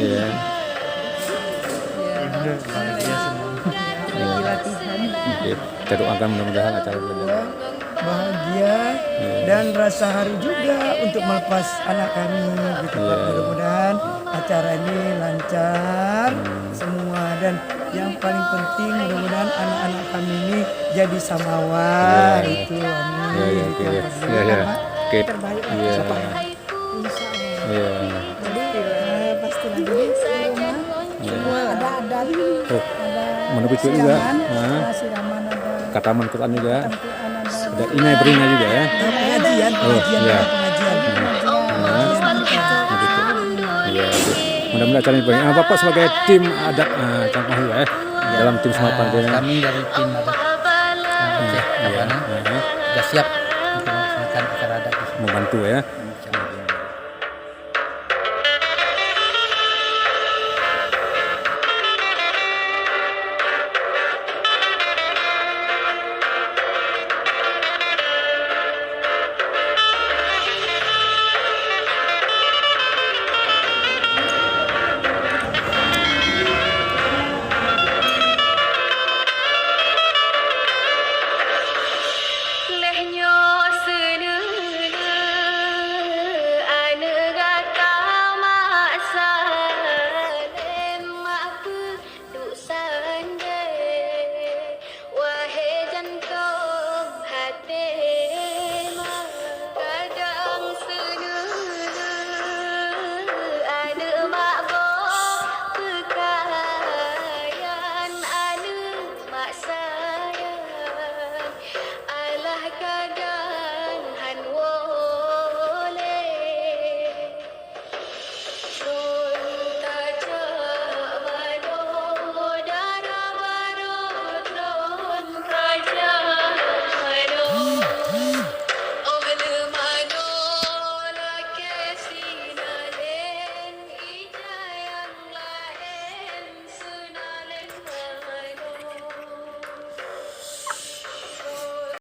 Iya. Bahagia senang. latihan. Kita doakan mudah-mudahan acara berjalan. Bahagia dan rasa haru juga untuk melepas anak kami gitu Pak. Mudah-mudahan acara ini lancar semua, dan yang paling penting mudah-mudahan anak-anak kami ini jadi samawa itu, amin. Itu yang paling penting, Pak. Oke. Terbaik lah. Iya. Insya Allah. Iya. Jadi pasti lagi di rumah semua ada Oh, ada menunggu cuy juga. siraman, Nah, ada siraman, ada kataman Quran juga. Al-Quran, Ada inai berinai juga ya. Pengajian, iya. Iya. Mudah-mudahan acara ini baik. Bapak sebagai tim adat Kang Wahyu ya, dalam tim semapan dia. Kami dari tim adat Aceh Kabana sudah siap untuk melaksanakan acara adat tersebut. Membantu ya.